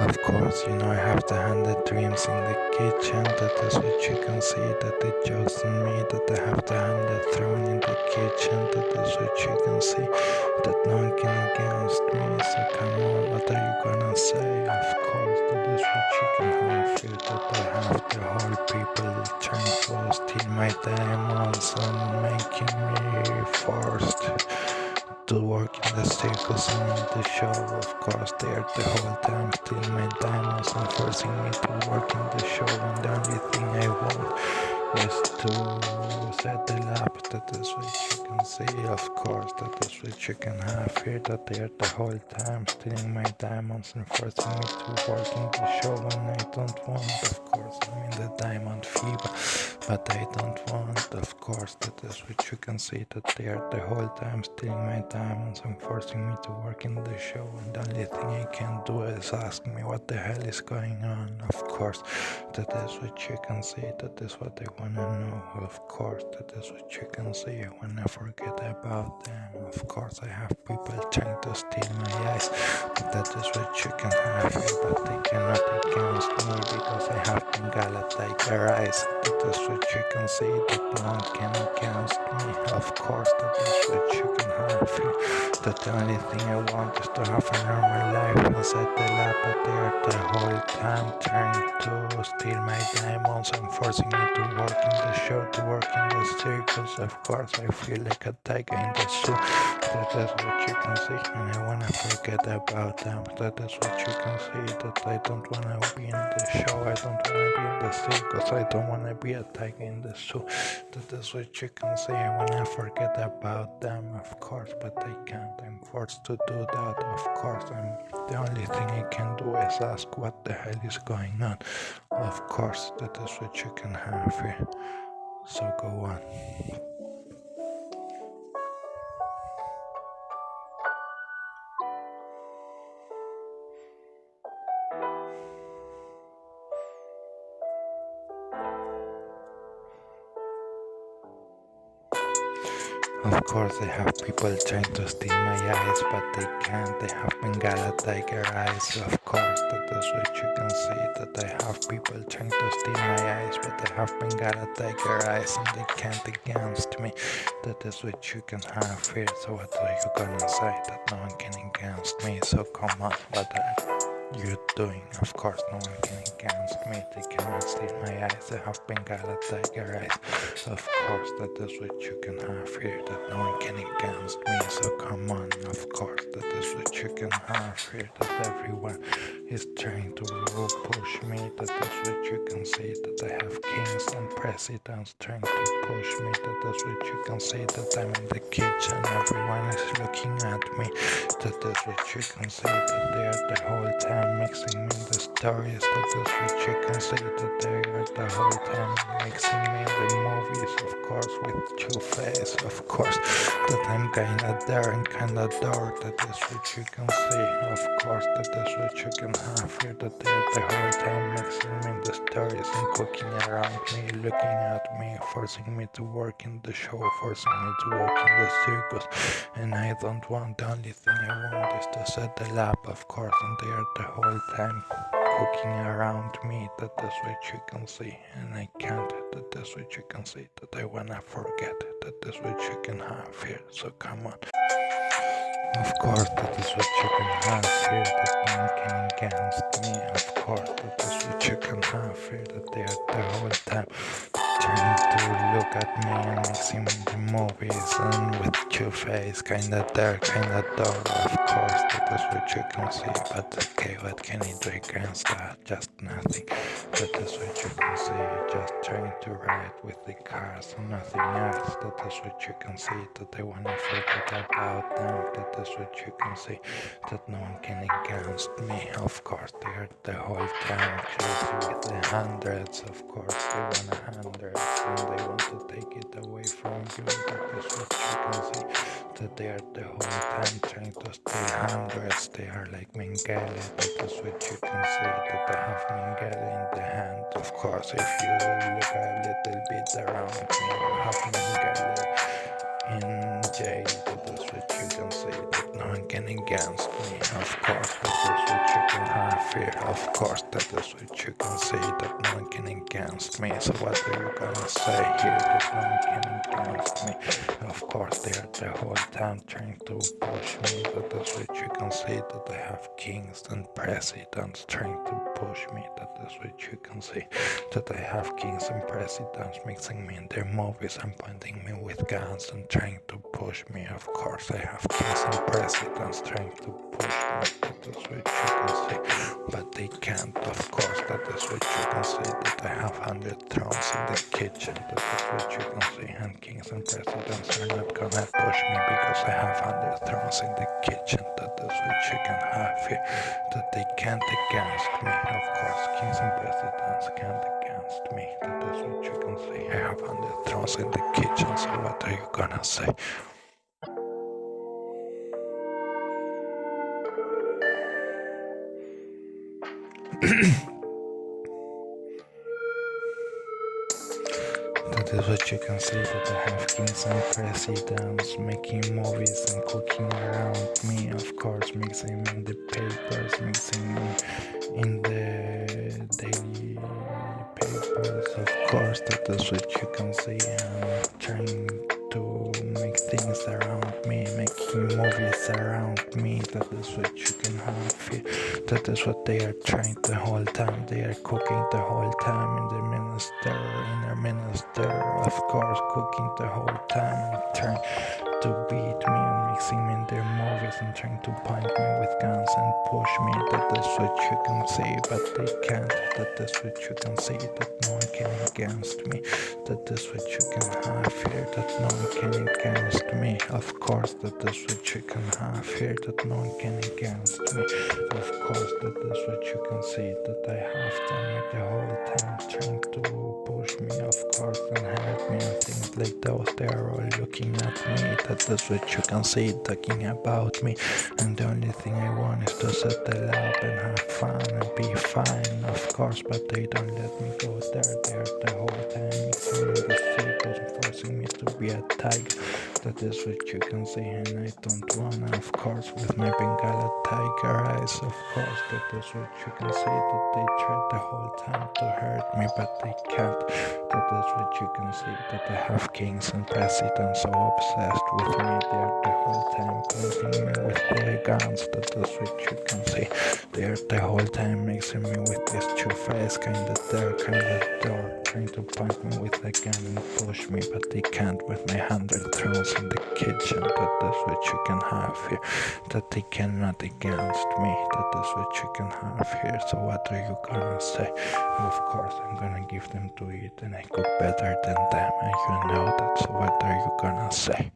Of course, I have the 100 dreams in the kitchen. That is what you can see. That they chosen me. That I have the 100 throne in the kitchen. That is what you can see. That no one can against me. So come on, what are you gonna say? Of course, that is what you can have here. That I have the whole people trying to steal my diamonds and making me forced to work in the circus and in the show. Of course, they are the whole time stealing my diamonds and forcing me to work in the show. And the only thing I want is to set the lap. That is what you can see. Of course, that is what you can have here. That they are the whole time stealing my diamonds and forcing me to work in the show when I don't want. Of course, I'm in the diamond fever, but I don't want. Of course, that is what you can see. That they are the whole time stealing my diamonds and forcing me to work in the show. And the only thing I can do is ask me what the hell is going on. Of course, that is what you can see. That is what I wanna know. Of course, that is what you can see. When I forget about them, of course, I have people trying to steal my eyes. But that is what you can have here. But they cannot against me because I have Bengala tiger eyes. That is what you can see. That no one can against me. Of course, that is what you can have here. That the only thing I want is to have a normal life and set the lap. But they are the whole time trying to steal my diamonds and forcing me to work in the show, to work in the circus. Of course, I feel like a tiger in the zoo. That is what you can see, and I wanna forget about them. That is what you can see. That I don't wanna be in the show. I don't wanna be in the circus. I don't wanna be a tiger in the zoo. That is what you can see. I wanna forget about them, of course, but I can't. I'm forced to do that, of course. The only thing I can do is ask what the hell is going on. Of course, that is what you can have here. So go on. Of course, I have people trying to steal my eyes, but they can't. They have Bengala tiger eyes. Of course, that is what you can see. That I have people trying to steal my eyes, but I have Bengala tiger eyes, and they can't against me. That is what you can have here. So what are you gonna say? That no one can against me. So come on, what are you doing? Of course, no one can against me. They cannot steal my eyes. I have Bengala tiger eyes. Of course, that is what you can have here. That no one can against me. So come on. Of course, that is what you can have here. That everyone is trying to push me. That is what you can see. That I have kings and presidents trying to push me. That is what you can see. That I'm in the kitchen. Everyone is looking at me. That is what you can see. That they are the whole time mixing me the stories. That is what you can see. That they are the whole time mixing me the movies. Of course, with Two-Face. Of course, that I'm kinda there and kinda dark. That is what you can see. Of course, that is what you can have here. That they are the whole time mixing me the stories and cooking around me, looking at me, forcing me to work in the show, forcing me to work in the circus. And I don't want. The only thing I want is to set the lab, of course, and they are the whole time cooking around me. That is what you can see, and I can't. That is what you can see. That I wanna forget. That is what you can have here. So come on. Of course, that is what you can have here. That no one can against me. Of course, that is what you can have here. That they are the whole time trying to look at me and mixing the movies and with Two-Face, kinda there, kinda dull. Of course, that is what you can see. But okay, what can I do against that? Just nothing. That is what you can see. Just trying to ride with the cars and nothing else. That is what you can see. That I wanna forget about them. That is what you can see. That no one can against me. Of course, they are the whole time crazy with the hundreds. Of course, they want a hundred and they want to take it away from you. That is what you can see. That they are the whole time trying to steal hundreds. They are like Mengele. That is what you can see. That I have Mengele in the hand. Of course, if you look a little bit around me, you have Mengele me. So what are you gonna say here that no one can against me? Of course they're the whole time trying to push me, that is what you can see, that I have kings and presidents trying to push me, that is what you can see, that I have kings and presidents mixing me in their movies and pointing me with guns and trying to push me. Of course I have kings and presidents trying to push me, that is what you can see, but they can't. Of course that is what you can see, that I have 100 thrones in the kitchen, that is what you can see, and kings and presidents are not gonna push me because I have 100 thrones in the kitchen, that is what you can have here, that they can't against me. Of course kings and presidents can't against me, that is what you can see. I have 100 thrones in the kitchen, so what are you gonna say? That is what you can see, that I have kings and presidents making movies and cooking around me, of course mixing in the papers, mixing in the daily papers, of course that is what you can see, and trying to make things around me, making movies around me, that is what you can have here. That is what they are trying the whole time, they are cooking the whole time in the minister, inner minister, of course cooking the whole time and trying to beat me and mixing me in their movies and trying to point me with guns and push me, that is what you can see, but they can't, that is what you can see, that no one can against me, that is what you can have here, that no one can against me, of course that is what you can have here, that no one can against me, of course that is what you can see, that I have them the whole time trying to push me, of course, and hurt me and things like those. They are all looking at me, that is what you can see, talking about me, and the only thing I want is to settle up and have fun and be fine, of course, but they don't let me go there. They're the whole time mixing in the circles and forcing me to be a tiger, that is what you can see, and I don't wanna, of course, with my Bengala tiger eyes, of course, that is what you can see, that they tried the whole time to hurt me, but they can't, that is what you can see, that I have kings and presidents so obsessed with me, they're the whole time pointing me with their guns, that is what you can see, they're the whole time mixing me with this two-face kinda there, kinda door, trying to point me with a gun and push me, but they can't with my 100 thrones in the kitchen, that is what you can have here, that they cannot against me, that is what you can have here, so what are you gonna say? Of course I'm gonna give them to eat and I cook better than them, and you know that, so what are you gonna say?